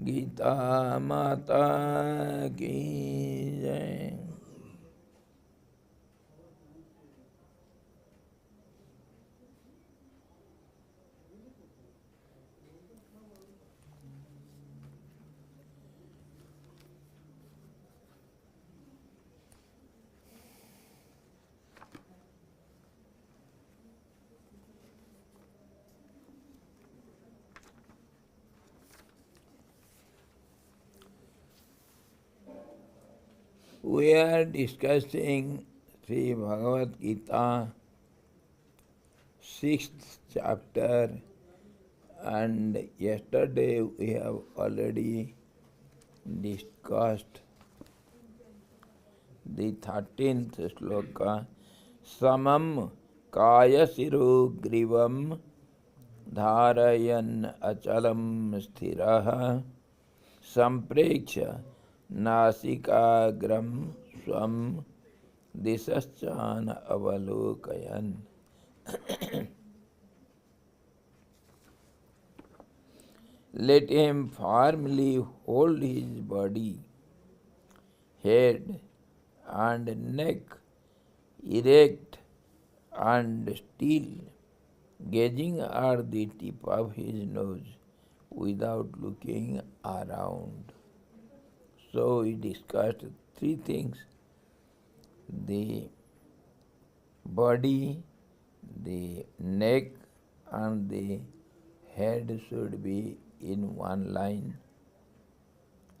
गीता माता की जय। We are discussing Sri Bhagavad Gita, 6th chapter, and yesterday we have already discussed the 13th sloka. Samam kaya siru grivam dharayan achalam sthiraha sampreksha nasikagram swam disaschan avalokayan. Let him firmly hold his body, head and neck erect and still, gazing at the tip of his nose without looking around. So we discussed three things: the body, the neck and the head should be in one line,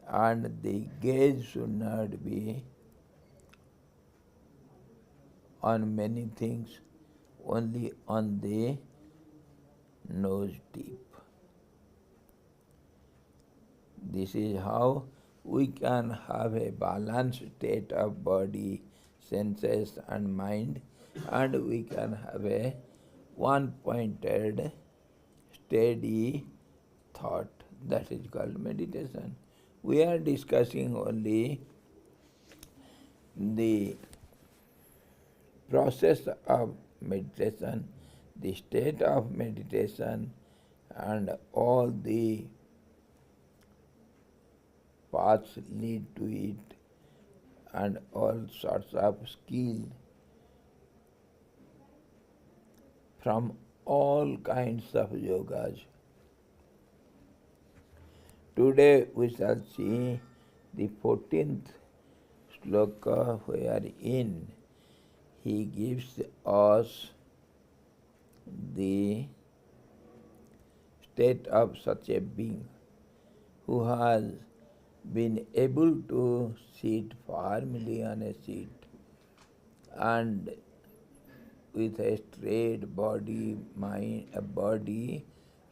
and the gaze should not be on many things, only on the nose tip. This is how we can have a balanced state of body, senses and mind, and we can have a one-pointed, steady thought. That is called meditation. We are discussing only the process of meditation, the state of meditation, and all the paths lead to it, and all sorts of skill from all kinds of yogas. Today we shall see the 14th sloka, wherein he gives us the state of such a being who has been able to sit firmly on a seat and with a straight body, body,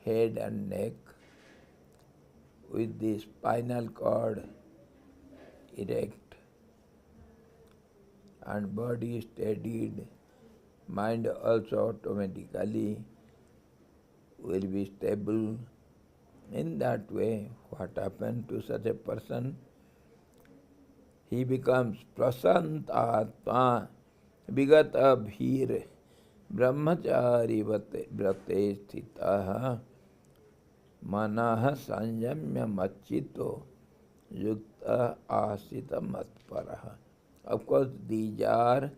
head and neck, with the spinal cord erect and body steadied, mind also automatically will be stable. In that way, what happened to such a person? He becomes prasantatma, vigata bhir, brahmachari vrate sthitaha, manaha sanjamya machito, yukta asita matparaha. Of course, these are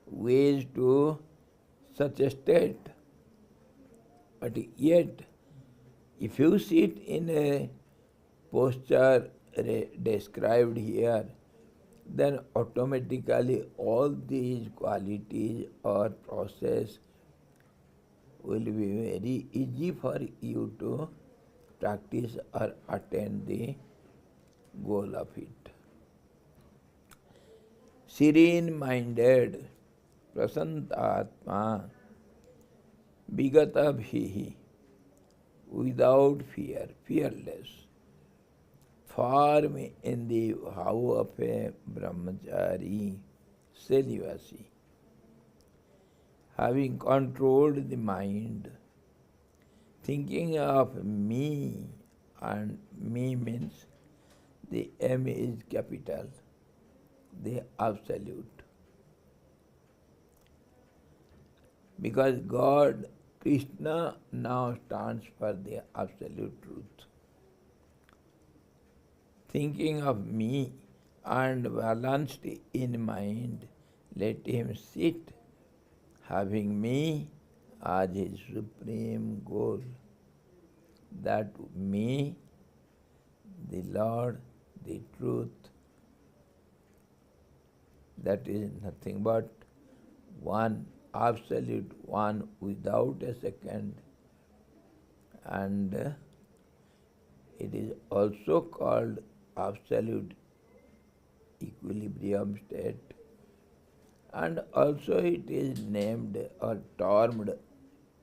ways to such a state. But yet, if you sit in a posture described here, then automatically all these qualities or process will be very easy for you to practice or attain the goal of it. Serene-minded, prasantatma, vigata bhihi, without fear, fearless, firm in the vow of a brahmachari, celibacy, having controlled the mind, thinking of me, and me means the M is capital, the absolute. Because God, Krishna, now stands for the absolute truth. thinking of me and balanced in mind, let him sit, having me as his supreme goal. That me, the Lord, the truth, that is nothing but one, absolute one without a second. And it is also called absolute equilibrium state. And also it is named or termed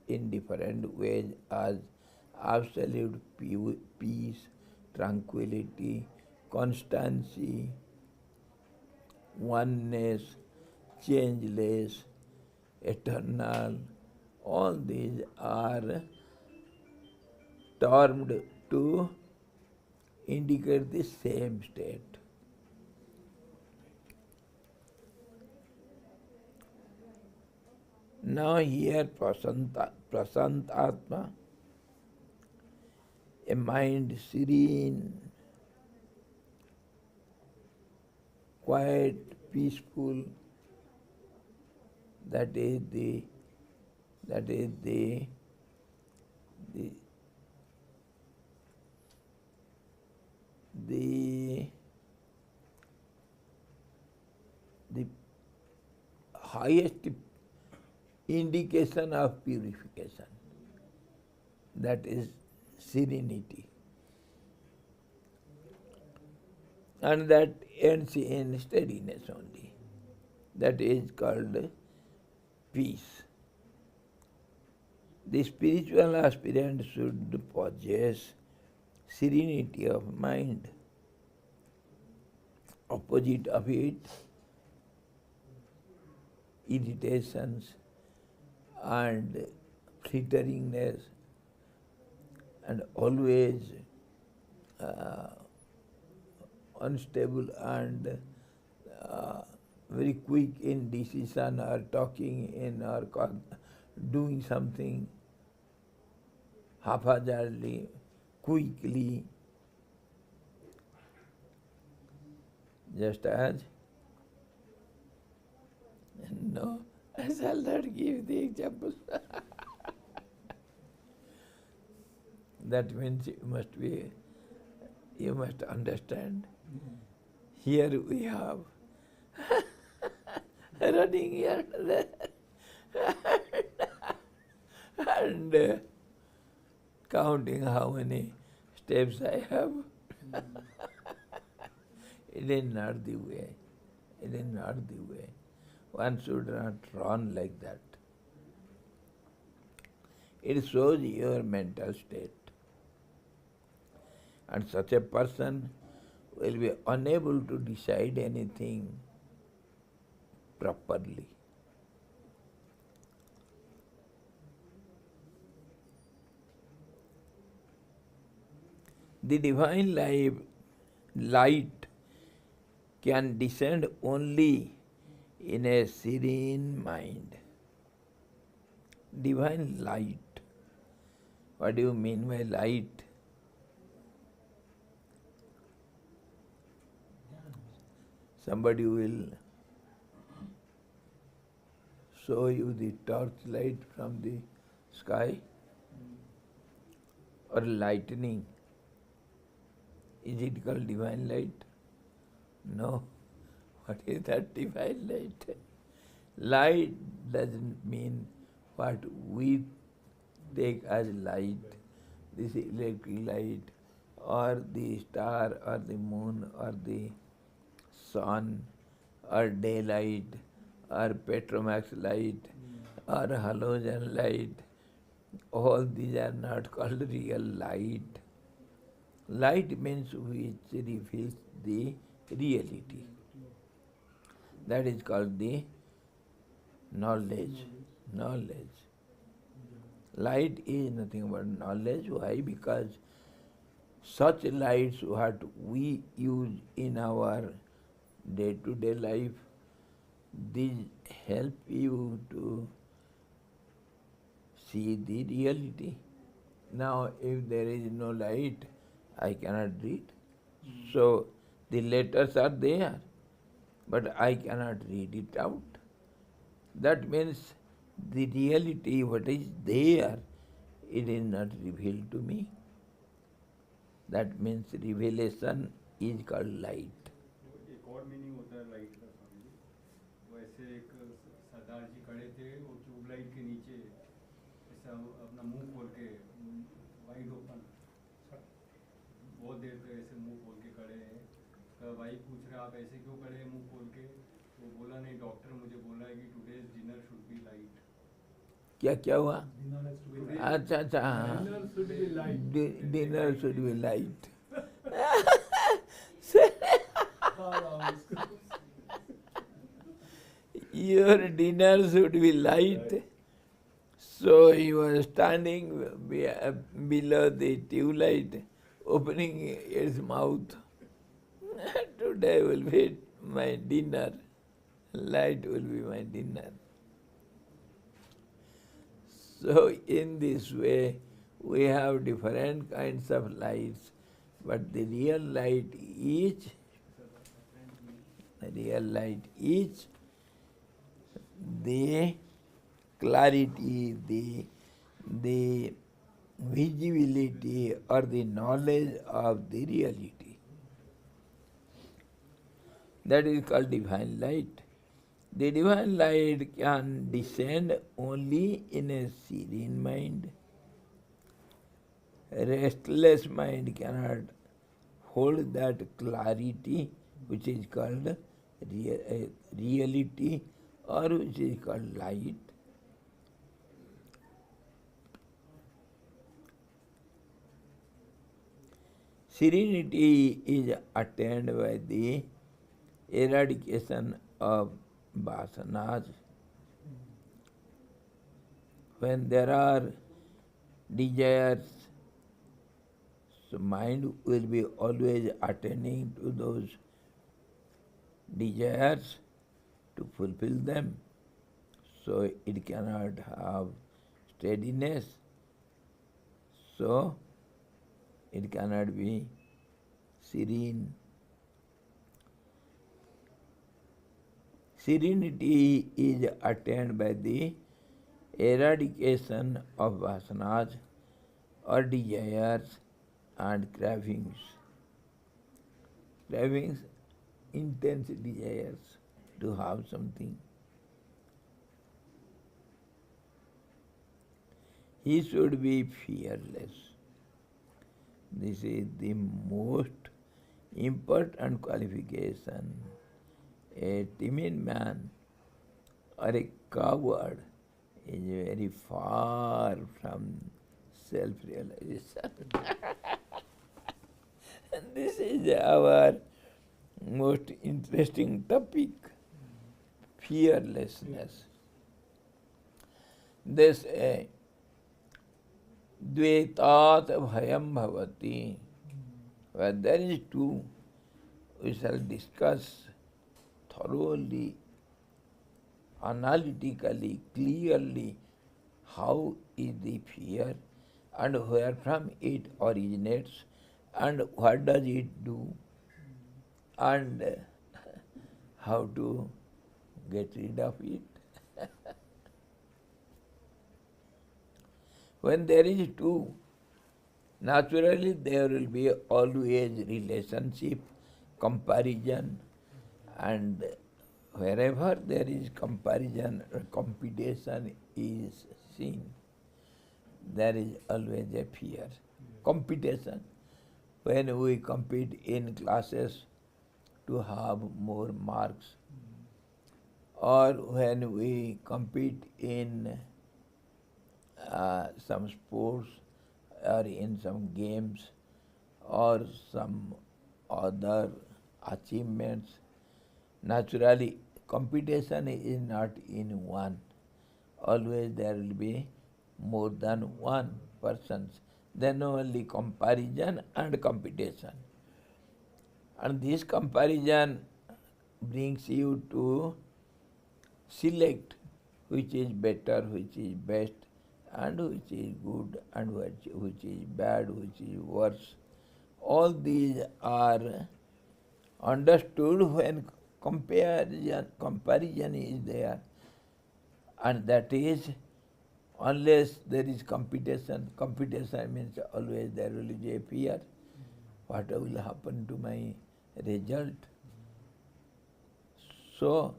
in different ways as absolute peace, tranquility, constancy, oneness, changeless, eternal. All these are termed to indicate the same state. Now here prasantatma, a mind serene, quiet, peaceful, that is the highest indication of purification. That is serenity. And that ends in steadiness only. That is called peace. The spiritual aspirant should possess serenity of mind. Opposite of it, irritations and flitteringness and always unstable and very quick in decision or talking in or doing something haphazardly, quickly, just as no, I shall not give the example. That means you must understand. Here we have running here and there and counting how many steps I have. It is not the way. It is not the way. One should not run like that. It shows your mental state. And such a person will be unable to decide anything properly. The divine light can descend only in a serene mind. Divine light. What do you mean by light? Somebody will show you the torchlight from the sky or lightning. Is it called divine light? No. What is that divine light? Light doesn't mean what we take as light, this electric light, or the star, or the moon, or the sun, or daylight, or Petromax light, or halogen light. All these are not called real light. Light means which reveals the reality. That is called the knowledge. Knowledge. Light is nothing but knowledge. Why? Because such lights what we use in our day-to-day life, these help you to see the reality. Now, if there is no light, I cannot read. So the letters are there, but I cannot read it out. That means the reality, what is there, it is not revealed to me. That means revelation is called light. एक और meaning होता है light का स्वामी जी, वो ऐसे एक सरदार जी खड़े थे वो ट्यूबलाइट के नीचे ऐसा अपना मुंह खोल के वाइड ओपन बहुत देर तक ऐसे मुंह खोल के खड़े हैं। तो भाई पूछ रहे आप ऐसे क्यों खड़े हैं मुंह खोल के, तो बोला नहीं डॉक्टर मुझे बोला है कि today's dinner should be light. क्या क्या हुआ? Today- अच्छा अच्छा, हाँ, Dinner should be light. Dinner should be light. Your dinner should be light. So he was standing below the tube light, opening its mouth. Today will be my dinner. Light will be my dinner. So in this way, we have different kinds of lights, but the real light is the clarity, the visibility or the knowledge of the reality. That is called divine light. The divine light can descend only in a serene mind. A restless mind cannot hold that clarity which is called reality or which is called light. Serenity is attained by the eradication of vasanas. When there are desires, so mind will be always attending to those desires to fulfill them. So it cannot have steadiness. So it cannot be serene. Serenity is attained by the eradication of vasanas or desires and cravings. Cravings, intense desires to have something. He should be fearless. This is the most important qualification. A timid man or a coward is very far from self-realization. And this is our most interesting topic, fearlessness. They say, Dvetat bhayam bhavati. Where there is two, we shall discuss thoroughly, analytically, clearly, how is the fear and where from it originates and what does it do and how to get rid of it. When there is two, naturally there will be always relationship, comparison, and wherever there is comparison or competition is seen, there is always a fear. Competition. When we compete in classes to have more marks, or when we compete in some sports or in some games or some other achievements, naturally competition is not in one. Always there will be more than one person. Then only comparison and competition. And this comparison brings you to select which is better, which is best, and which is good, and which is bad, which is worse. All these are understood when comparison is there. And that is, unless there is competition means always there will be a fear. What will happen to my result? So,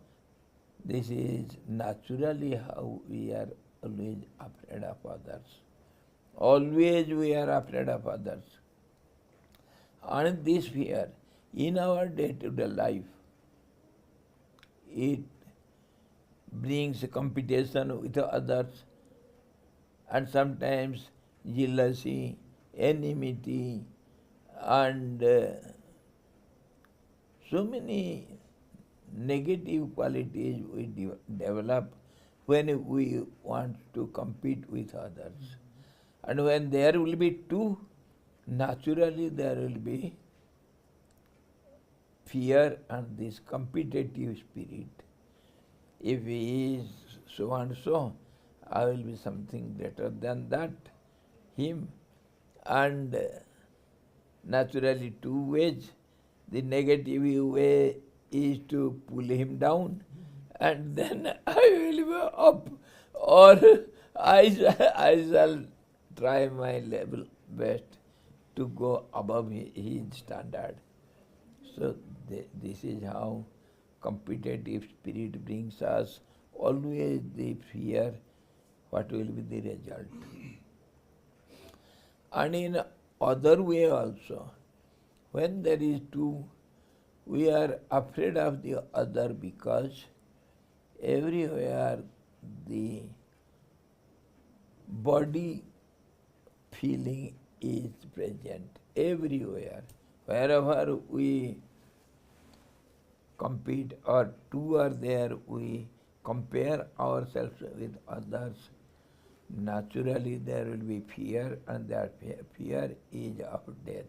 this is naturally how we are always afraid of others. Always we are afraid of others. And this fear, in our day-to-day life, it brings competition with others, and sometimes jealousy, enmity, and so many negative qualities we develop when we want to compete with others. And when there will be two, naturally there will be fear and this competitive spirit. If he is so and so, I will be something greater than that, him. And naturally two ways. The negative way is to pull him down, and then I will go up, or I shall try my level best to go above his standard. So this is how competitive spirit brings us always the fear, what will be the result. And in other way also, when there is two, we are afraid of the other because everywhere the body feeling is present, everywhere. Wherever we compete or two are there, we compare ourselves with others. Naturally there will be fear, and that fear is of death.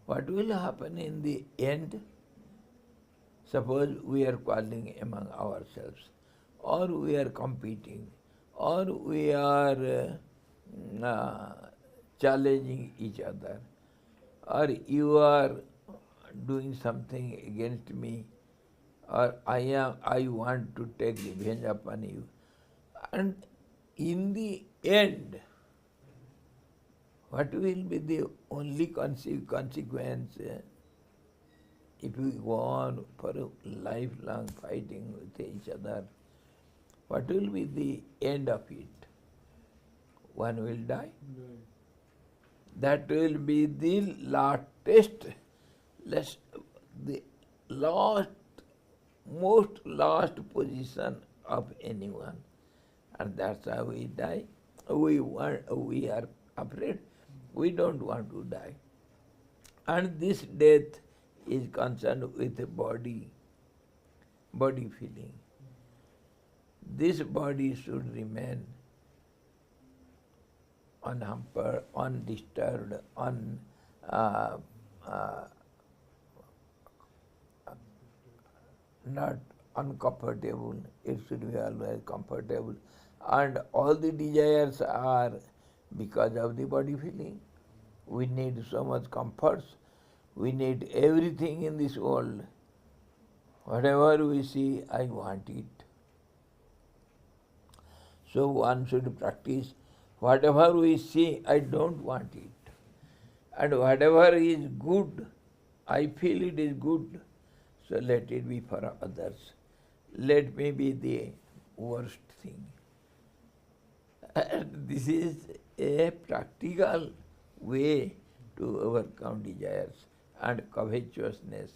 What will happen in the end? Suppose we are quarreling among ourselves, or we are competing, or we are challenging each other, or you are doing something against me, or I want to take revenge upon you. And in the end, what will be the only consequence if we go on for a lifelong fighting with each other? What will be the end of it? One will die. That will be the most last position of anyone. And that's how we die. We are afraid. We don't want to die. And this death is concerned with the body feeling. This body should remain unhampered, undisturbed, not uncomfortable. It should be always comfortable. And all the desires are because of the body feeling. We need so much comforts. We need everything in this world. Whatever we see, I want it. So one should practice, whatever we see, I don't want it. And whatever is good, I feel it is good, so let it be for others. Let me be the worst thing. And this is a practical way to overcome desires and covetousness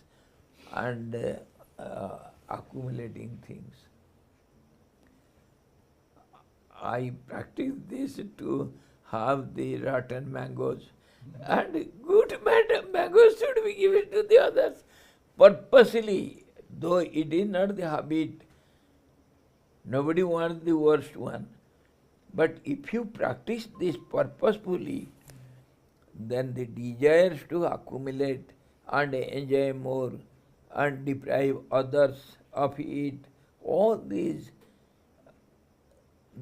and accumulating things. I practice this to have the rotten mangoes, and good mangoes should be given to the others purposely, though it is not the habit. Nobody wants the worst one. But if you practice this purposefully, then the desires to accumulate and enjoy more and deprive others of it, all these,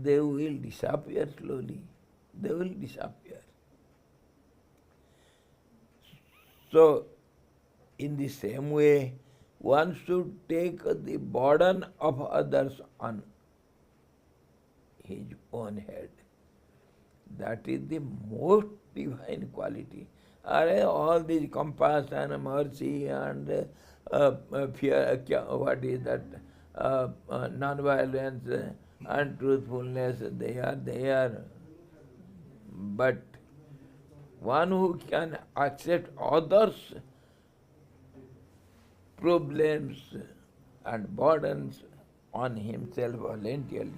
they will disappear slowly. They will disappear. So, in the same way, one should take the burden of others on his own head. That is the most divine quality. All these compassion, mercy, and fear, what is that? Non-violence and truthfulness, they are there. But one who can accept others' problems and burdens on himself voluntarily,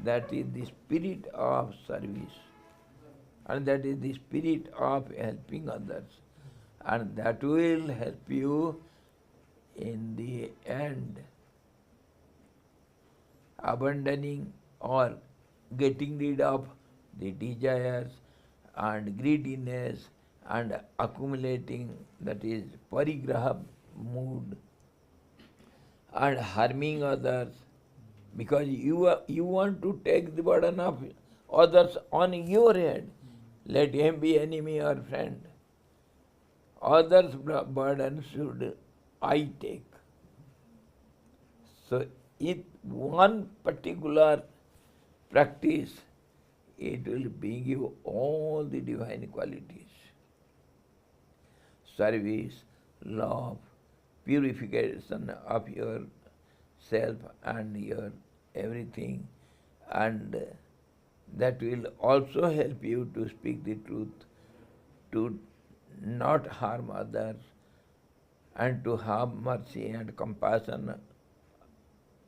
that is the spirit of service. And that is the spirit of helping others. And that will help you in the end, abandoning or getting rid of the desires and greediness and accumulating, that is parigraha mood, and harming others, because you want to take the burden of others on your head. Let him be enemy or friend. Others' burden should I take. So, if one particular practice, it will bring you all the divine qualities. Service, love, purification of your self and your everything, and that will also help you to speak the truth, to not harm others, and to have mercy and compassion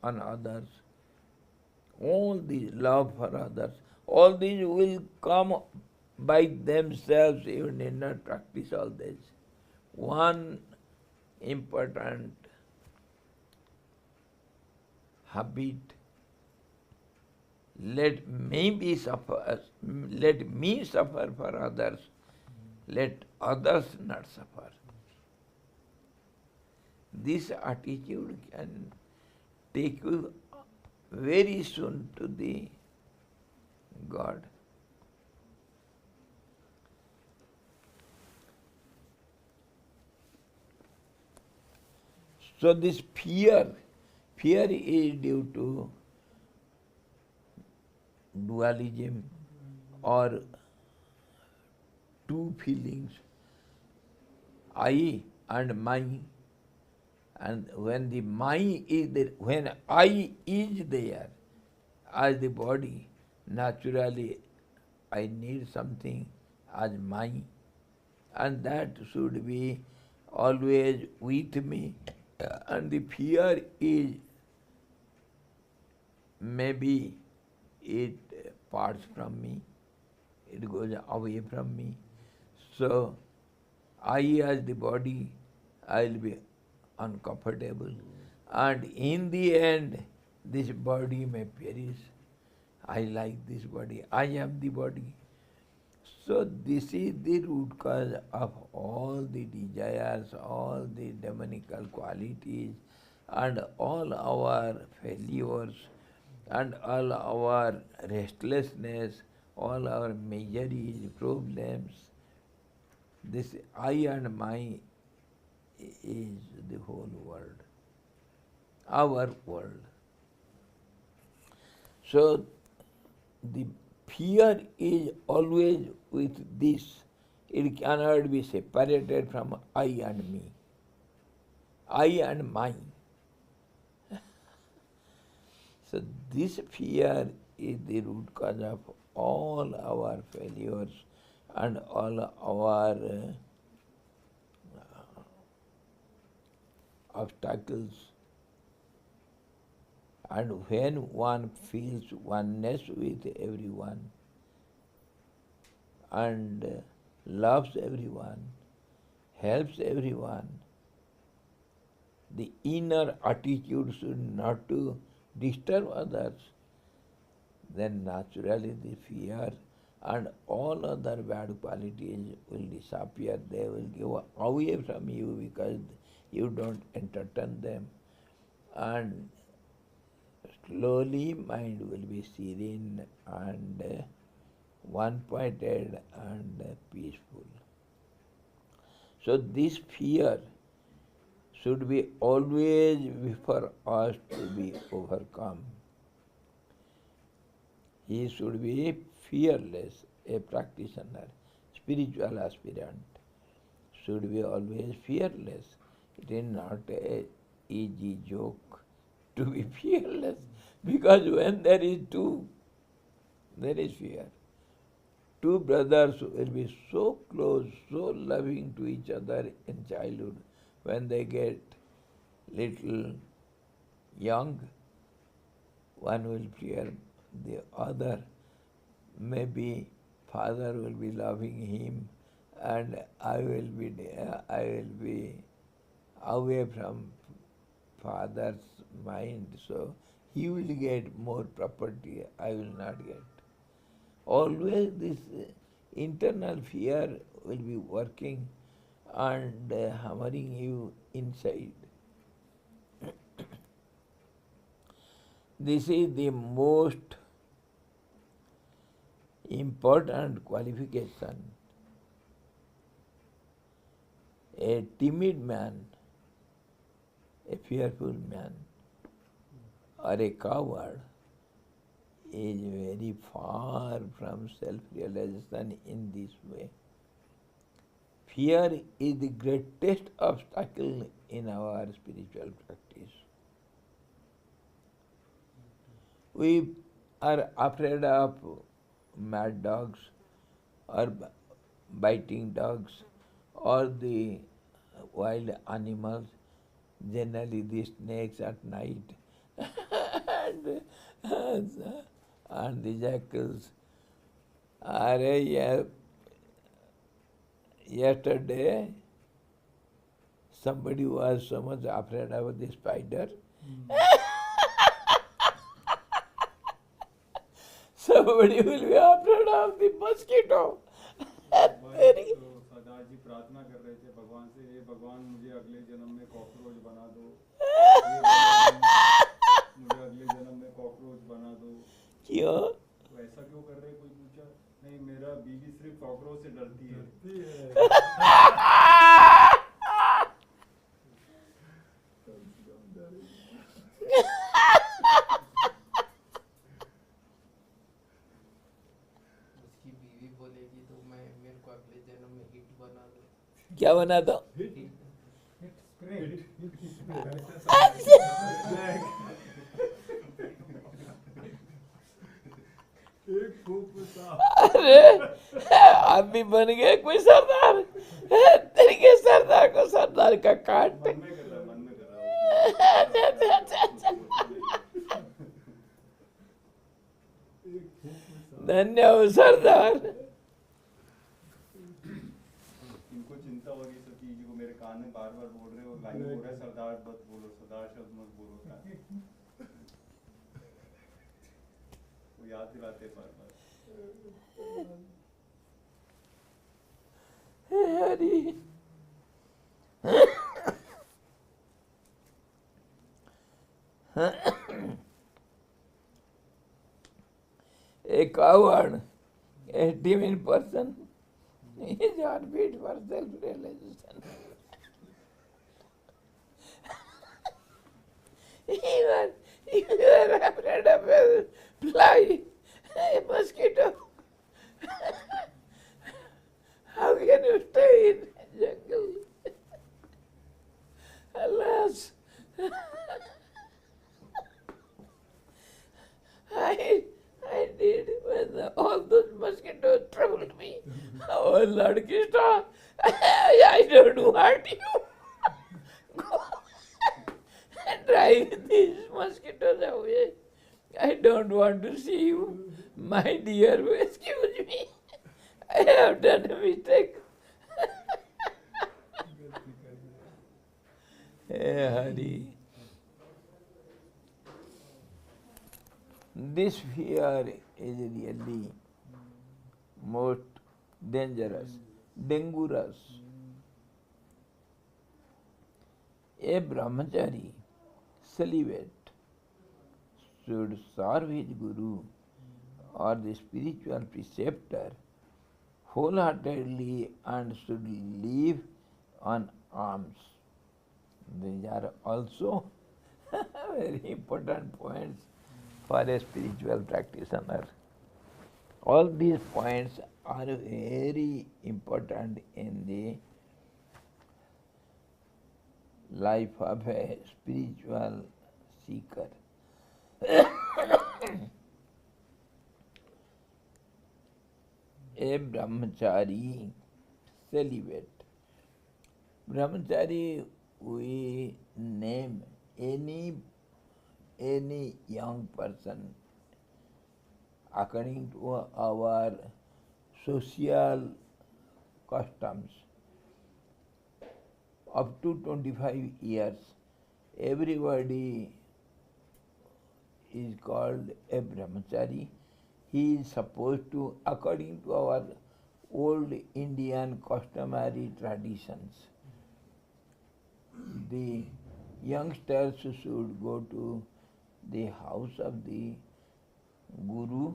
on others. All these love for others, all these will come by themselves. You need not practice all this. One important habit: let me suffer for others, let others not suffer. This attitude can take you very soon to the God. So this fear is due to dualism or two feelings, I and my. And when the my is there, when I is there as the body, naturally I need something as mine, and that should be always with me. And the fear is maybe it parts from me, it goes away from me. So I as the body, I will be uncomfortable. And in the end, this body may perish. I like this body, I am the body. So this is the root cause of all the desires, all the demonical qualities, and all our failures, and all our restlessness, all our miseries, problems. This I and my is the whole world, our world. So the fear is always with this. It cannot be separated from I and me, I and mine. So this fear is the root cause of all our failures and all our obstacles. And when one feels oneness with everyone and loves everyone, helps everyone, the inner attitude should not to disturb others, then naturally the fear and all other bad qualities will disappear. They will go away from you because you don't entertain them. And slowly mind will be serene and one-pointed and peaceful. So this fear should be always for us to be overcome. He should be fearless, a practitioner, spiritual aspirant should be always fearless. It is not a easy joke to be fearless, because when there is two, there is fear. Two brothers will be so close, so loving to each other in childhood. When they get little young, one will fear the other. Maybe father will be loving him, and I will be away from father's mind, so he will get more property, I will not get. Always this internal fear will be working and hammering you inside. This is the most important qualification. A timid man, a fearful man, or a coward is very far from self-realization in this way. Fear is the greatest obstacle in our spiritual practice. We are afraid of mad dogs or biting dogs or the wild animals, generally the snakes at night and the jackals. Yesterday, somebody was so much afraid of the spider. Somebody will be afraid of the mosquito. Very. तो सरदार जी प्रार्थना कर रहे थे भगवान से, हे भगवान मुझे अगले जन्म में कॉकरोच बना दो, हे भगवान मुझे अगले जन्म में कॉकरोच बना दो। क्यों? तो ऐसा क्यों कर रहे, कोई पूछा, नहीं मेरा बीवी सिर्फ कॉकरोच से डरती है। उसकी बीवी बोलेगी तो मैं मेरे को अगले जन्म में हिट बना दो। क्या बना दो? अरे आप भी बन गए कोई सरदार, तेरे के सरदार को सरदार का काट। मन में कर रहा धन्य हो सरदार। इनको चिंता हो रही सती जी को, मेरे कान में बार बार बोल रहे हो, लाइन बोल रहा है सरदार मत बोलो, सरदार शब्द मत बोलो, वो याद दिलाते बार बार। Hari a coward, a timid person is unfit for self-realization. Even if you are afraid of a fly, a mosquito, how can you stay in the jungle? Alas, I did when all those mosquitoes troubled me. Oh Lord Krishna, I don't want you. Go and drive these mosquitoes away. I don't want to see you. My dear, excuse me. I have done a mistake. Hey Hari. This fear is really most dangerous, dangerous. A brahmachari, celibate, should serve his guru or the spiritual preceptor wholeheartedly and should live on alms. These are also very important points for a spiritual practitioner. All these points are very important in the life of a spiritual seeker. A brahmachari, celibate. Brahmachari, we name any young person according to our social customs. Up to 25 years, everybody is called a brahmachari. He is supposed to, according to our old Indian customary traditions, the youngsters should go to the house of the Guru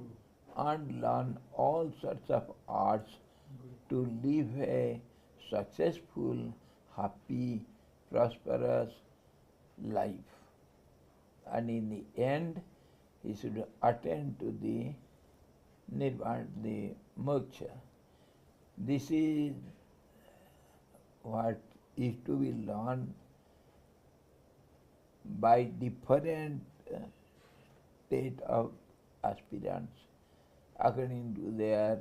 and learn all sorts of arts to live a successful, happy, prosperous life. And in the end, he should attain to the nirvana, the moksha. This is what is to be learned by different state of aspirants according to their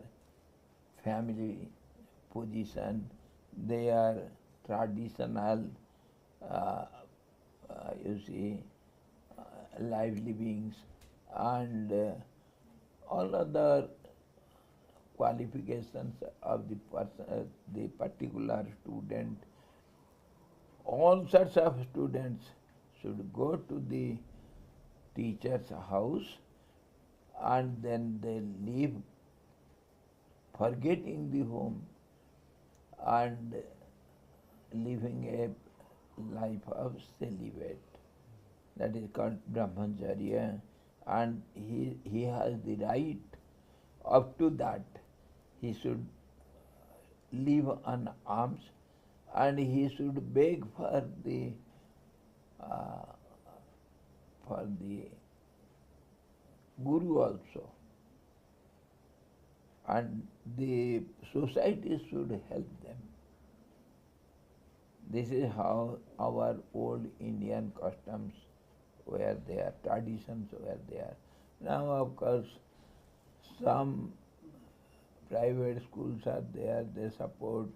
family position, their traditional, life livings, and all other qualifications of the person, the particular student. All sorts of students should go to the teacher's house and then they live forgetting the home and living a life of celibate. That is called brahmacharya, and he has the right up to that. He should live on alms and he should beg for the Guru also. And the society should help them. This is how our old Indian customs were there, traditions were there. Now, of course, some private schools are there, they support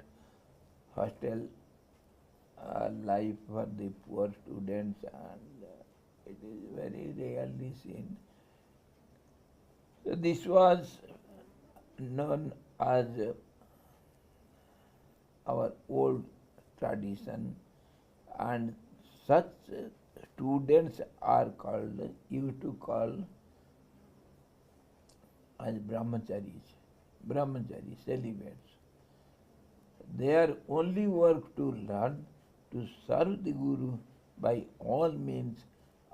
hostel life for the poor students, and it is very rarely seen. So this was known as our old tradition, and such students are called, used to call as brahmacharis, celibates. Their only work to learn, to serve the Guru by all means,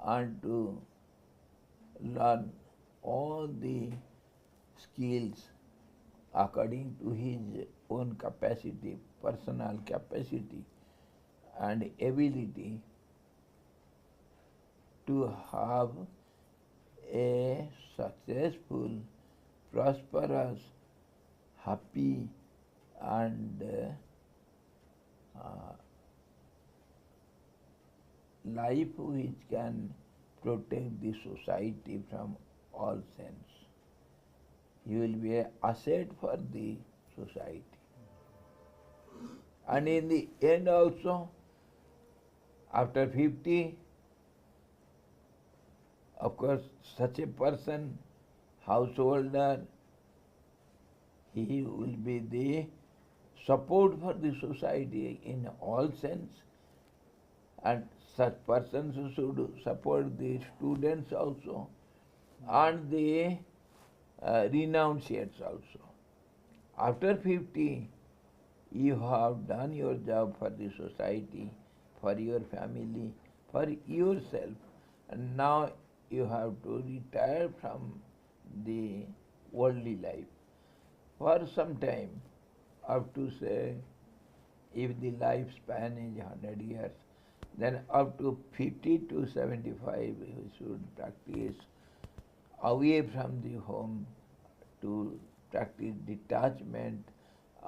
and to learn all the skills according to his own capacity, personal capacity and ability, to have a successful, prosperous, happy and life which can protect the society from all sins. He will be an asset for the society. And in the end also, after 50, of course, such a person, householder, he will be the support for the society in all sense, and such persons should support the students also and the renunciates also. After 50, you have done your job for the society, for your family, for yourself, and now you have to retire from the worldly life for some time, up to say if the lifespan is 100 years, then up to 50 to 75 we should practice away from the home, to practice detachment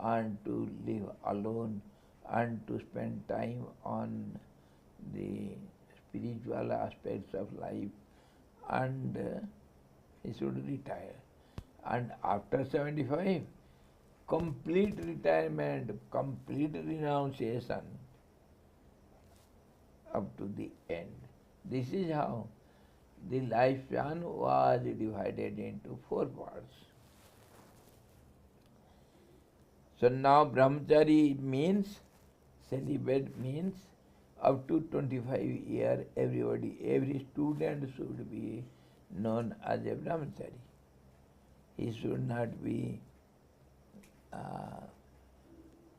and to live alone and to spend time on the spiritual aspects of life, and he should retire. And after 75, complete retirement, complete renunciation up to the end. This is how the lifespan was divided into 4 parts. So now brahmachari means, celibate means up to 25 years everybody, every student should be known as a brahmachari. He should not be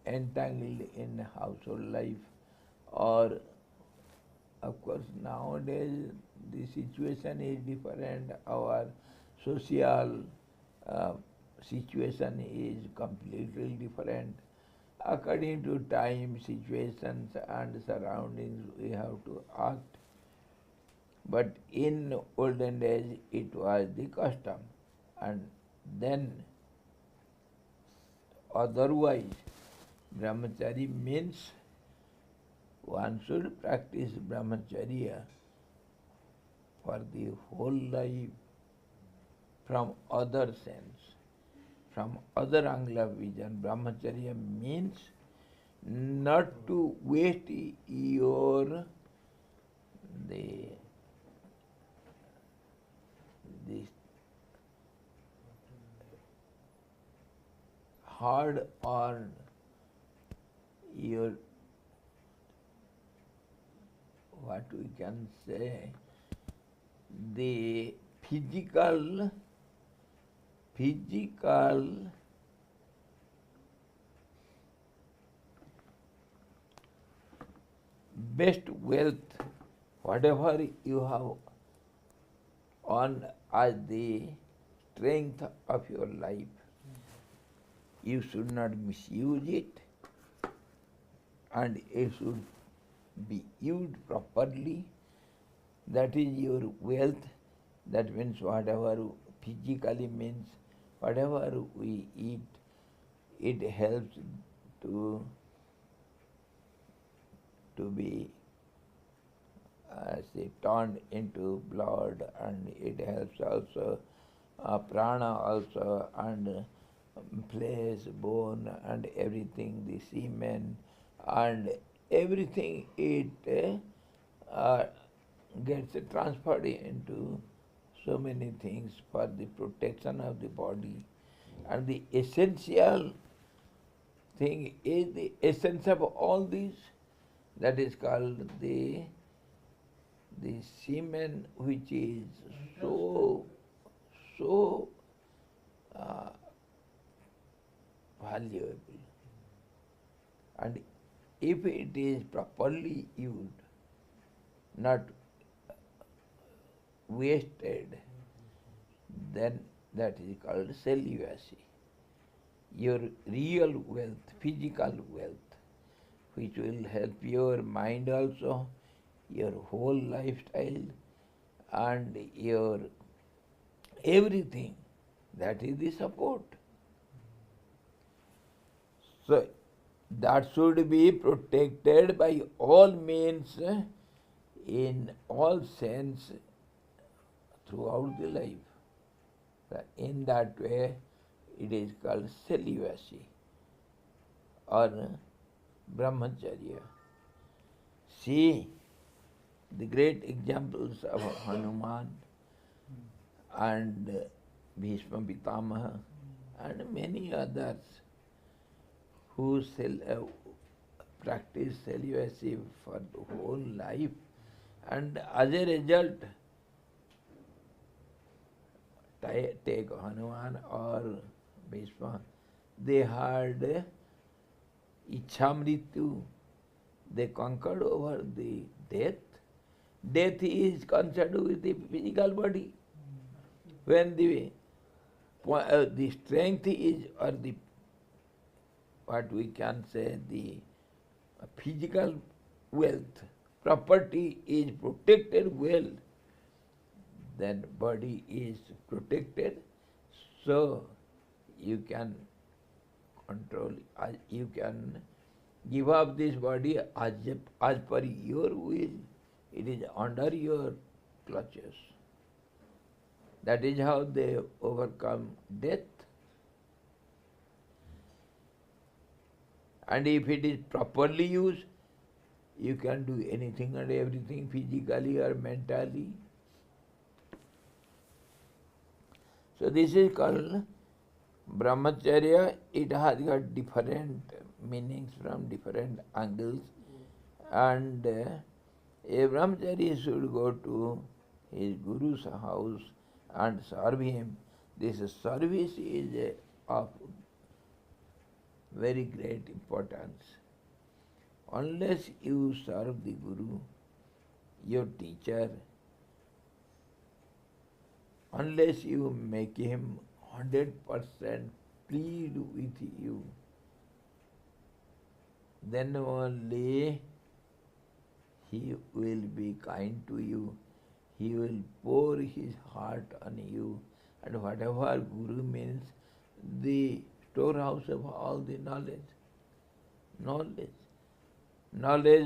entangled in household life, or of course nowadays the situation is different, our social situation is completely different. According to time, situations and surroundings we have to act. But in olden days it was the custom, and then otherwise brahmachari means one should practice brahmacharya for the whole life from other sense, from other angle of vision. Brahmacharya means not to waste your the hard earned, your, what we can say, the physical best wealth, whatever you have on as the strength of your life, you should not misuse it, and it should be used properly. That is your wealth. That means whatever physically means, whatever we eat, it helps to be say turned into blood, and it helps also prana also, and flesh, bone, and everything, the semen, and everything it gets transferred into so many things for the protection of the body. And the essential thing is the essence of all these, that is called the semen, which is so valuable. And if it is properly used, not wasted, then that is called celibacy. Your real wealth, physical wealth, which will help your mind also, your whole lifestyle, and your everything, that is the support. So that should be protected by all means, in all sense, throughout the life. So in that way, it is called celibacy or brahmacharya. See the great examples of Hanuman and Bhishma Pitamaha and many others who practice celibacy for the whole life, and as a result, take Hanuman or Bhishma, they had Ichamritu, they conquered over the death. Death is concerned with the physical body. When the strength is, or the, what we can say, the physical wealth, property is protected well, then body is protected, so you can control, you can give up this body as per your will. It is under your clutches. That is how they overcome death. And if it is properly used, you can do anything and everything physically or mentally. So this is called brahmacharya. It has got different meanings from different angles. And a brahmachari should go to his guru's house and serve him. This service is of very great importance. Unless you serve the Guru, your teacher, unless you make him 100% plead with you, then only he will be kind to you. He will pour his heart on you. And whatever Guru means, the storehouse of all the knowledge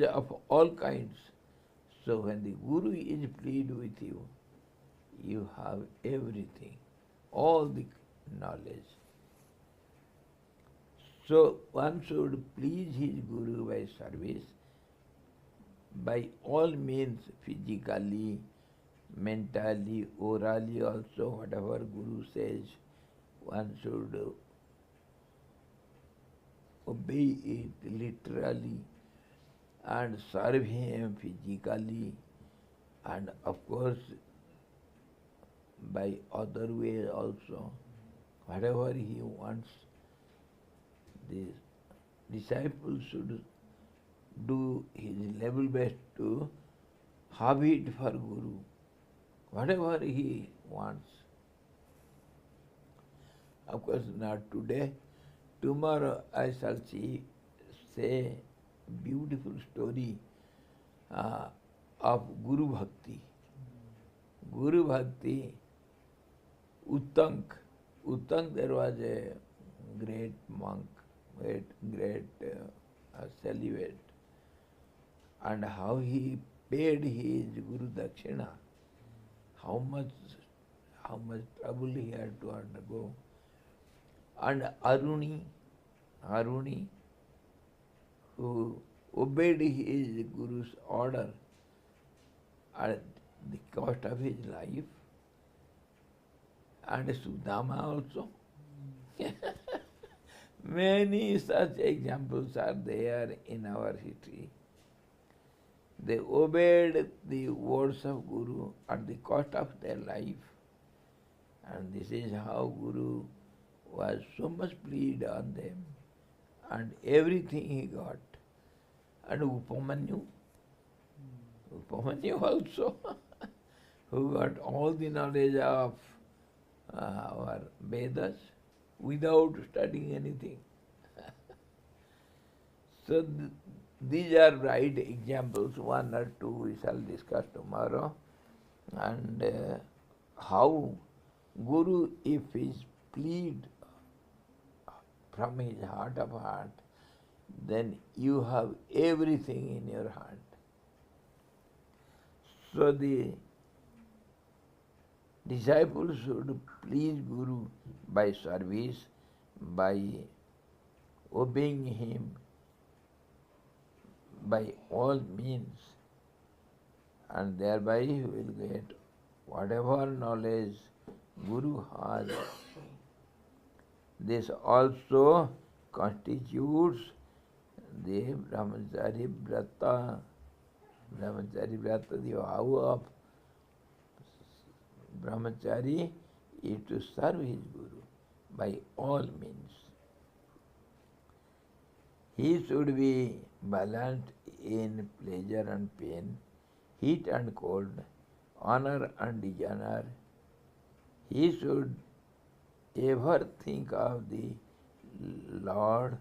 of all kinds. So when the Guru is pleased with you, you have everything, all the knowledge. So one should please his Guru by service, by all means, physically, mentally, orally also, whatever Guru says, one should obey it literally and serve him physically, and of course by other way also. Whatever he wants, the disciple should do his level best to have it for Guru, whatever he wants. Of course not today. Tomorrow I shall say beautiful story of Guru Bhakti. Guru Bhakti, Uttank. Uttank, there was a great monk, great celibate, and how he paid his Guru Dakshina, how much trouble he had to undergo. And Aruni, who obeyed his Guru's order at the cost of his life, and Sudama also. Many such examples are there in our history. They obeyed the words of Guru at the cost of their life. And this is how Guru was so much pleased on them, and everything he got. And Upamanyu also, who got all the knowledge of our Vedas without studying anything. So these are right examples, one or two we shall discuss tomorrow. And how Guru, if he is pleased from his heart of heart, then you have everything in your hand. So the disciple should please Guru by service, by obeying him by all means, and thereby he will get whatever knowledge Guru has. This also constitutes the Brahmachari Vrata. Brahmachari Vrata, the vow of Brahmachari is to serve his Guru by all means. He should be balanced in pleasure and pain, heat and cold, honor and dishonor. He should ever think of the Lord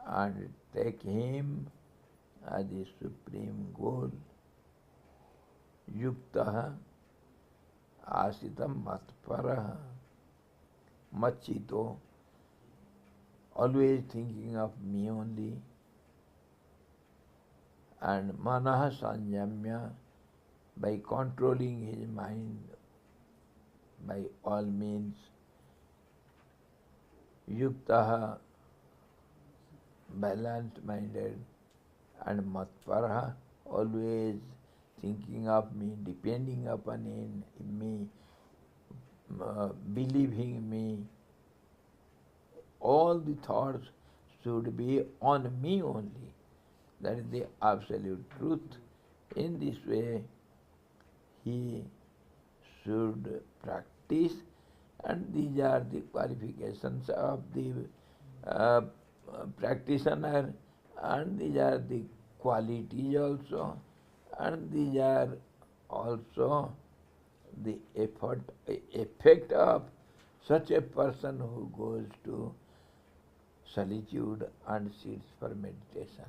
and take him as the supreme goal. Yuktaha asitam matparaha. Machito, always thinking of me only. And manaha sanjamya, by controlling his mind by all means. Yuktaha, balanced minded, and matparaha, always thinking of me, depending upon me, believing me. All the thoughts should be on me only. That is the absolute truth. In this way, he should practice, and these are the qualifications of the practitioner, and these are the qualities also, and these are also the effect of such a person who goes to solitude and sits for meditation.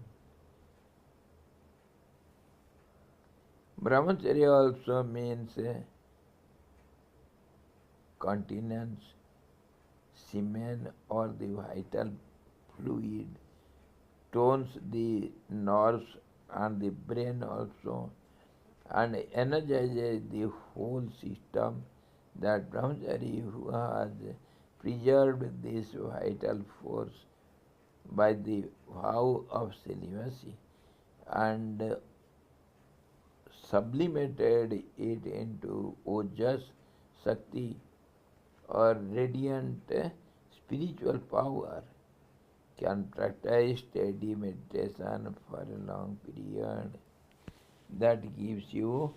Brahmacharya also means continence, semen or the vital fluid, tones the nerves and the brain also, and energizes the whole system. That brahmachari who has preserved this vital force by the vow of celibacy and sublimated it into ojas, shakti, or radiant spiritual power, can practice steady meditation for a long period. That gives you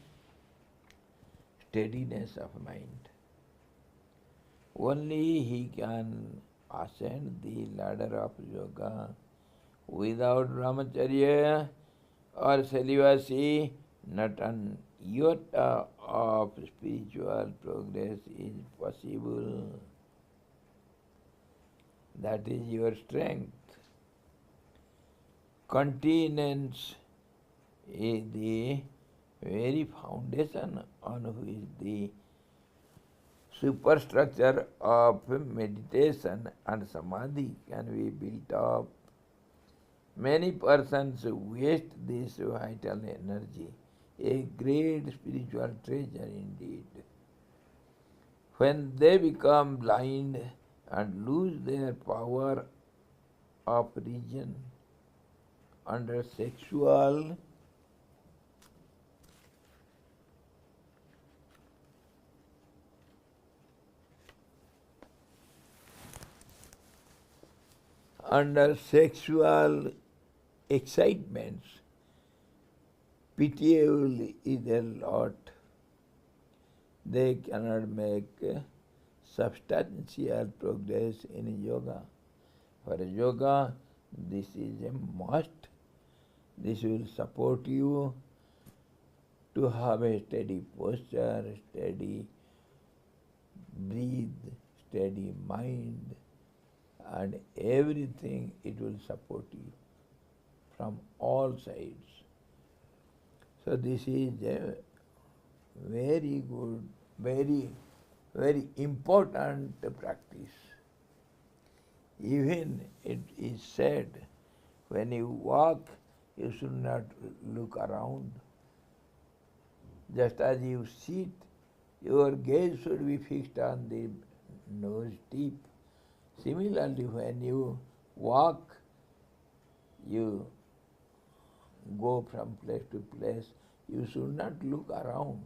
steadiness of mind. Only he can ascend the ladder of yoga. Without brahmacharya or celibacy, not an iota of spiritual progress is possible. That is your strength. Continence is the very foundation on which the superstructure of meditation and samadhi can be built up. Many persons waste this vital energy, a great spiritual treasure indeed. When they become blind and lose their power of reason under sexual excitements, pitiable is their lot. They cannot make substantial progress in yoga. For yoga, this is a must. This will support you to have a steady posture, steady breathe, steady mind, and everything it will support you from all sides. So this is a very good, very important practice. Even it is said, when you walk, you should not look around. Just as you sit, your gaze should be fixed on the nose tip. Similarly, when you walk, you go from place to place, you should not look around.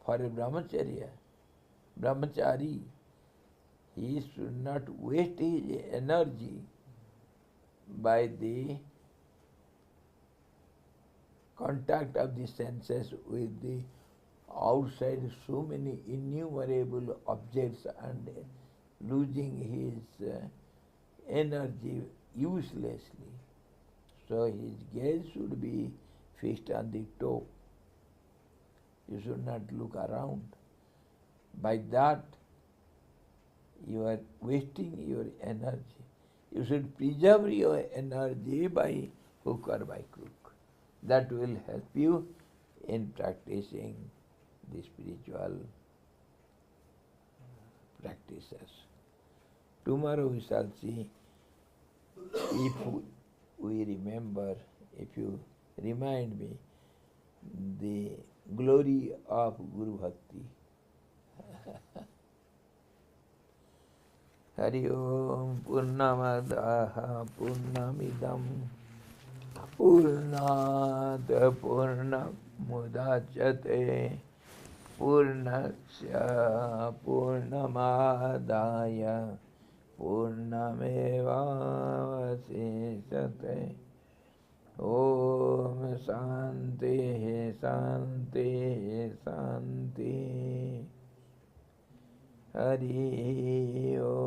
For a brahmachari, he should not waste his energy by the contact of the senses with the outside so many innumerable objects and losing his energy uselessly. So his gaze should be fixed on the toe. You should not look around. By that, you are wasting your energy. You should preserve your energy by hook or by crook. That will help you in practicing the spiritual practices. Tomorrow we shall see if we remember, if you remind me, the glory of Guru Bhakti. Hari Om Purnamadaha Purnamidam Purnat Purnamudachyate Purnasya Purnamadaya Purnamevavasisate. Om Shanti Shanti Shanti. Hari Om.